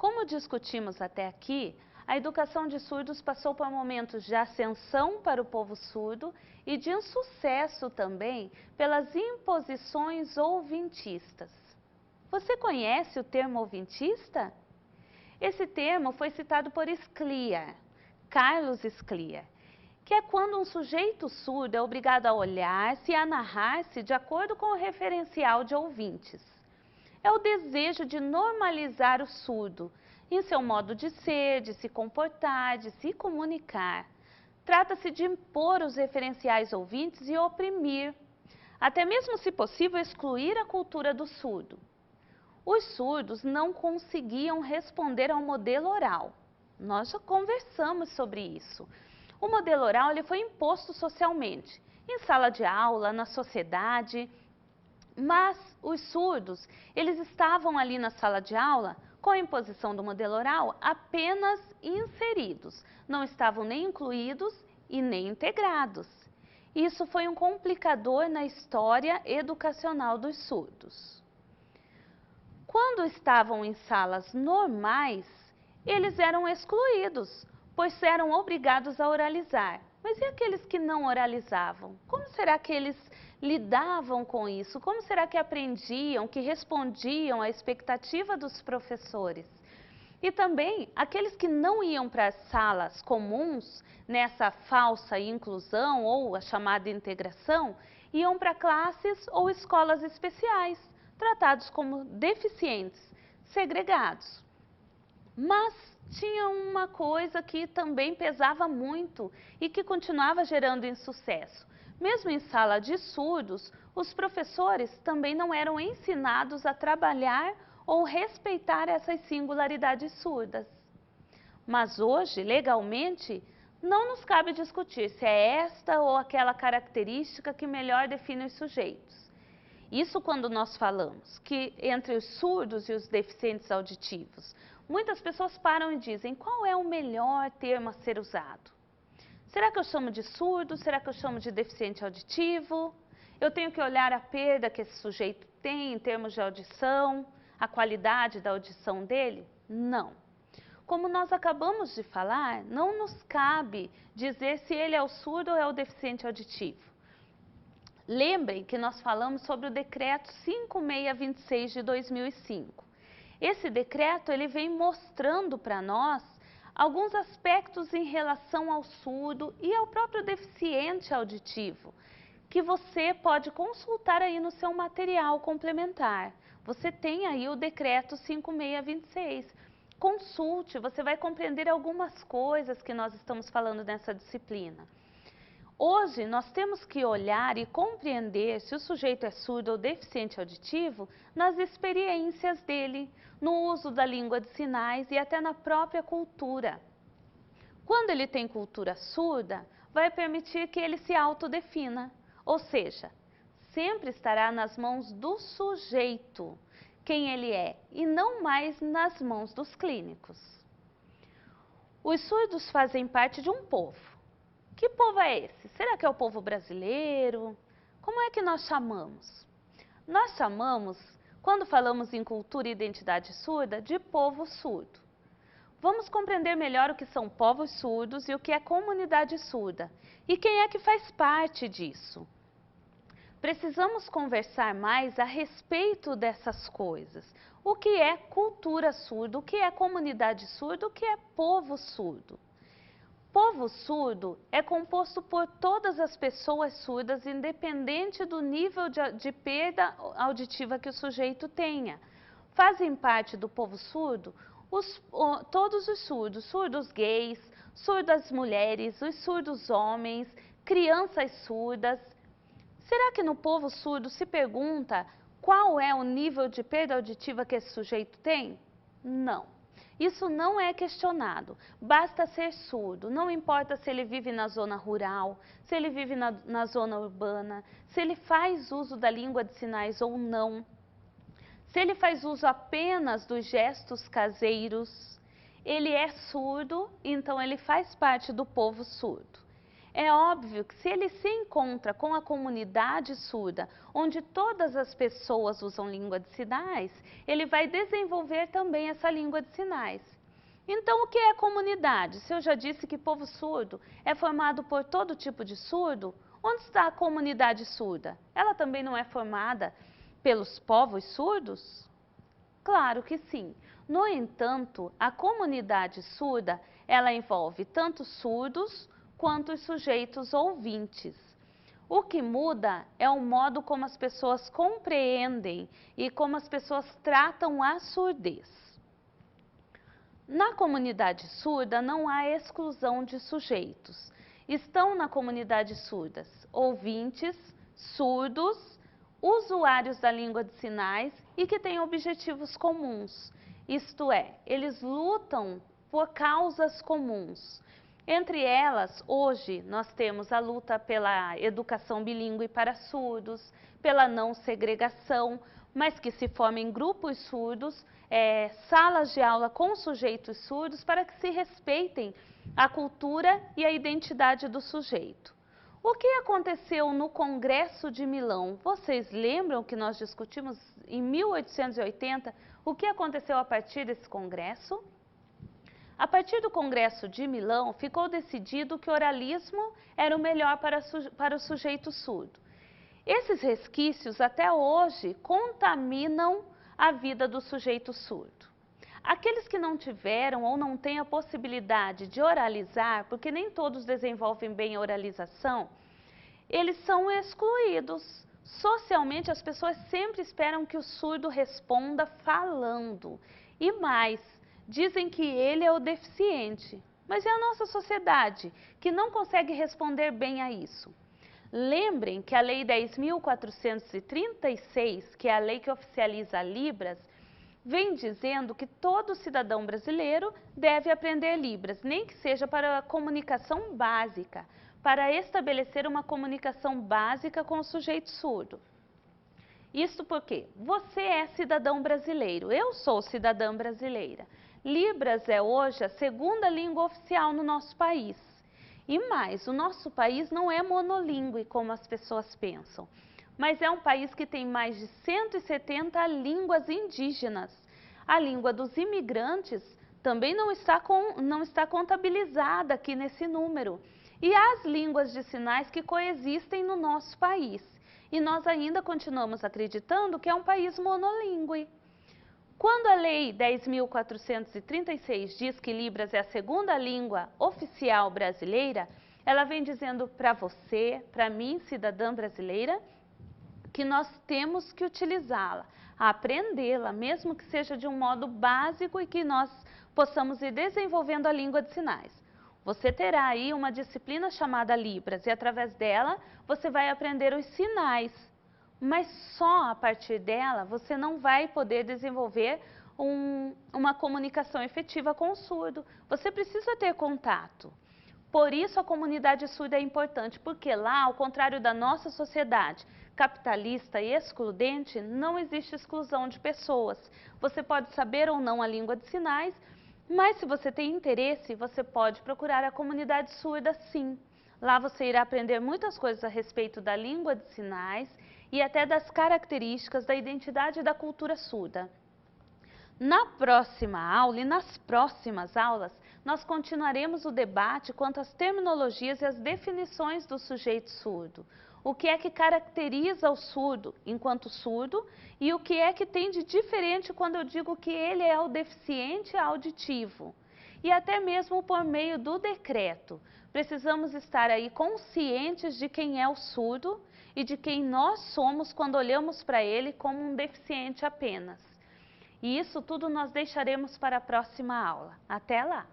Como discutimos até aqui, a educação de surdos passou por momentos de ascensão para o povo surdo e de insucesso também pelas imposições ouvintistas. Você conhece o termo ouvintista? Esse termo foi citado por Scliar, Carlos Scliar, que é quando um sujeito surdo é obrigado a olhar-se e a narrar-se de acordo com o referencial de ouvintes. É o desejo de normalizar o surdo em seu modo de ser, de se comportar, de se comunicar. Trata-se de impor os referenciais ouvintes e oprimir, até mesmo, se possível, excluir a cultura do surdo. Os surdos não conseguiam responder ao modelo oral. Nós já conversamos sobre isso. O modelo oral ele foi imposto socialmente, em sala de aula, na sociedade, mas os surdos, eles estavam ali na sala de aula com a imposição do modelo oral apenas inseridos, não estavam nem incluídos e nem integrados. Isso foi um complicador na história educacional dos surdos. Quando estavam em salas normais, eles eram excluídos, pois eram obrigados a oralizar. Mas e aqueles que não oralizavam? Como será que eles lidavam com isso? Como será que aprendiam, que respondiam à expectativa dos professores? E também, aqueles que não iam para as salas comuns, nessa falsa inclusão ou a chamada integração, iam para classes ou escolas especiais, tratados como deficientes, segregados. Mas tinha uma coisa que também pesava muito e que continuava gerando insucesso. Mesmo em sala de surdos, os professores também não eram ensinados a trabalhar ou respeitar essas singularidades surdas. Mas hoje, legalmente, não nos cabe discutir se é esta ou aquela característica que melhor define os sujeitos. Isso quando nós falamos que entre os surdos e os deficientes auditivos, muitas pessoas param e dizem qual é o melhor termo a ser usado. Será que eu chamo de surdo? Será que eu chamo de deficiente auditivo? Eu tenho que olhar a perda que esse sujeito tem em termos de audição, a qualidade da audição dele? Não. Como nós acabamos de falar, não nos cabe dizer se ele é o surdo ou é o deficiente auditivo. Lembrem que nós falamos sobre o decreto 5626 de 2005. Esse decreto ele vem mostrando para nós alguns aspectos em relação ao surdo e ao próprio deficiente auditivo, que você pode consultar aí no seu material complementar. Você tem aí o decreto 5626. Consulte, você vai compreender algumas coisas que nós estamos falando nessa disciplina. Hoje, nós temos que olhar e compreender se o sujeito é surdo ou deficiente auditivo nas experiências dele, no uso da língua de sinais e até na própria cultura. Quando ele tem cultura surda, vai permitir que ele se autodefina, ou seja, sempre estará nas mãos do sujeito quem ele é e não mais nas mãos dos clínicos. Os surdos fazem parte de um povo. Que povo é esse? Será que é o povo brasileiro? Como é que nós chamamos? Nós chamamos, quando falamos em cultura e identidade surda, de povo surdo. Vamos compreender melhor o que são povos surdos e o que é comunidade surda. E quem é que faz parte disso? Precisamos conversar mais a respeito dessas coisas. O que é cultura surda? O que é comunidade surda? O que é povo surdo? Povo surdo é composto por todas as pessoas surdas, independente do nível de perda auditiva que o sujeito tenha. Fazem parte do povo surdo todos os surdos, surdos gays, surdas mulheres, os surdos homens, crianças surdas. Será que no povo surdo se pergunta qual é o nível de perda auditiva que esse sujeito tem? Não. Isso não é questionado, basta ser surdo, não importa se ele vive na zona rural, se ele vive na zona urbana, se ele faz uso da língua de sinais ou não, se ele faz uso apenas dos gestos caseiros, ele é surdo, então ele faz parte do povo surdo. É óbvio que se ele se encontra com a comunidade surda, onde todas as pessoas usam língua de sinais, ele vai desenvolver também essa língua de sinais. Então, o que é comunidade? Se eu já disse que povo surdo é formado por todo tipo de surdo, onde está a comunidade surda? Ela também não é formada pelos povos surdos? Claro que sim. No entanto, a comunidade surda, ela envolve tanto surdos quanto os sujeitos ouvintes. O que muda é o modo como as pessoas compreendem e como as pessoas tratam a surdez. Na comunidade surda não há exclusão de sujeitos. Estão na comunidade surdas ouvintes, surdos, usuários da língua de sinais e que têm objetivos comuns. Isto é, eles lutam por causas comuns. Entre elas, hoje, nós temos a luta pela educação bilíngue para surdos, pela não segregação, mas que se formem grupos surdos, salas de aula com sujeitos surdos para que se respeitem a cultura e a identidade do sujeito. O que aconteceu no Congresso de Milão? Vocês lembram que nós discutimos em 1880 o que aconteceu a partir desse congresso? A partir do Congresso de Milão, ficou decidido que o oralismo era o melhor para o sujeito surdo. Esses resquícios, até hoje, contaminam a vida do sujeito surdo. Aqueles que não tiveram ou não têm a possibilidade de oralizar, porque nem todos desenvolvem bem a oralização, eles são excluídos. Socialmente, as pessoas sempre esperam que o surdo responda falando. E mais, dizem que ele é o deficiente. Mas é a nossa sociedade que não consegue responder bem a isso. Lembrem que a Lei 10.436, que é a lei que oficializa a Libras, vem dizendo que todo cidadão brasileiro deve aprender Libras, nem que seja para a comunicação básica, para estabelecer uma comunicação básica com o sujeito surdo. Isso porque você é cidadão brasileiro, eu sou cidadã brasileira. Libras é hoje a segunda língua oficial no nosso país. E mais, o nosso país não é monolíngue como as pessoas pensam, mas é um país que tem mais de 170 línguas indígenas. A língua dos imigrantes também não está contabilizada aqui nesse número. E as línguas de sinais que coexistem no nosso país. E nós ainda continuamos acreditando que é um país monolíngue. Quando a Lei 10.436 diz que Libras é a segunda língua oficial brasileira, ela vem dizendo para você, para mim, cidadã brasileira, que nós temos que utilizá-la, aprendê-la, mesmo que seja de um modo básico e que nós possamos ir desenvolvendo a língua de sinais. Você terá aí uma disciplina chamada Libras e através dela você vai aprender os sinais. Mas só a partir dela você não vai poder desenvolver uma comunicação efetiva com o surdo. Você precisa ter contato. Por isso a comunidade surda é importante, porque lá, ao contrário da nossa sociedade capitalista e excludente, não existe exclusão de pessoas. Você pode saber ou não a língua de sinais, mas se você tem interesse, você pode procurar a comunidade surda sim. Lá você irá aprender muitas coisas a respeito da língua de sinais e até das características da identidade da cultura surda. Na próxima aula e nas próximas aulas, nós continuaremos o debate quanto às terminologias e às definições do sujeito surdo. O que é que caracteriza o surdo enquanto surdo e o que é que tem de diferente quando eu digo que ele é o deficiente auditivo. E até mesmo por meio do decreto. Precisamos estar aí conscientes de quem é o surdo e de quem nós somos quando olhamos para ele como um deficiente apenas. E isso tudo nós deixaremos para a próxima aula. Até lá!